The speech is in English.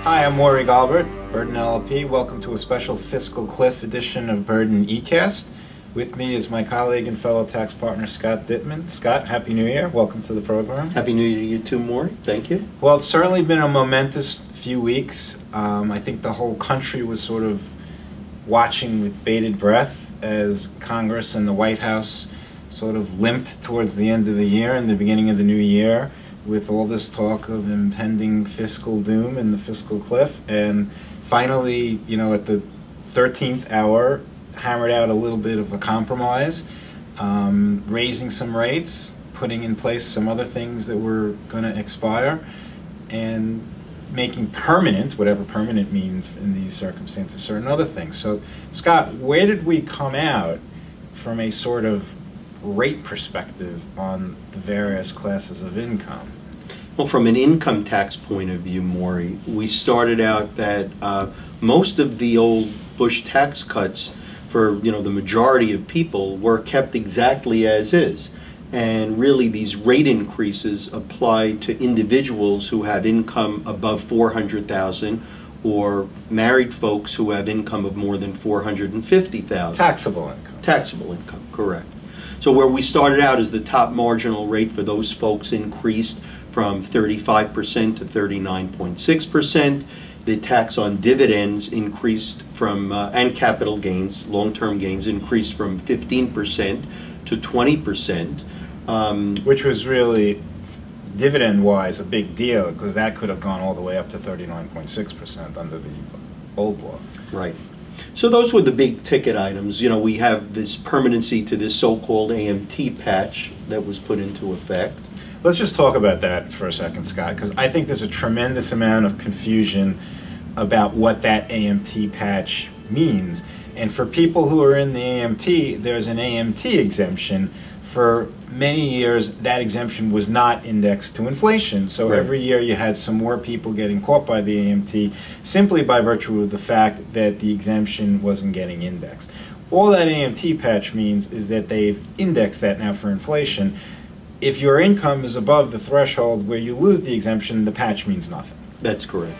Hi, I'm Maury Galbert, Burden LLP. Welcome to a special Fiscal Cliff edition of Burden eCast. With me is my colleague and fellow tax partner, Scott Dittman. Scott, Happy New Year. Welcome to the program. Happy New Year to you too, Maury. Thank you. Well, it's certainly been a momentous few weeks. I think the whole country was sort of watching with bated breath as Congress and the White House sort of limped towards the end of the year and the beginning of the new year with all this talk of impending fiscal doom and the fiscal cliff. And finally, you know, at the 13th hour, hammered out a little bit of a compromise, raising some rates, putting in place some other things that were going to expire, and making permanent, whatever permanent means in these circumstances, certain other things. So, Scott, where did we come out from a sort of rate perspective on the various classes of income? Well, from an income tax point of view, Maury, we started out that most of the old Bush tax cuts for the majority of people were kept exactly as is. And really these rate increases apply to individuals who have income above $400,000 or married folks who have income of more than $450,000. Taxable income. Taxable income, correct. So where we started out is the top marginal rate for those folks increased from 35% to 39.6%. The tax on dividends increased from, and capital gains, long-term gains, increased from 15% to 20%. Which was really, dividend-wise, a big deal, because that could have gone all the way up to 39.6% under the old law. Right. So those were the big ticket items. You know, we have this permanency to this so-called AMT patch that was put into effect. Let's just talk about that for a second, Scott, because I think there's a tremendous amount of confusion about what that AMT patch means. And for people who are in the AMT, there's an AMT exemption. For many years, that exemption was not indexed to inflation. So right. Every year you had some more people getting caught by the AMT simply by virtue of the fact that the exemption wasn't getting indexed. All that AMT patch means is that they've indexed that now for inflation. If your income is above the threshold where you lose the exemption, the patch means nothing. That's correct.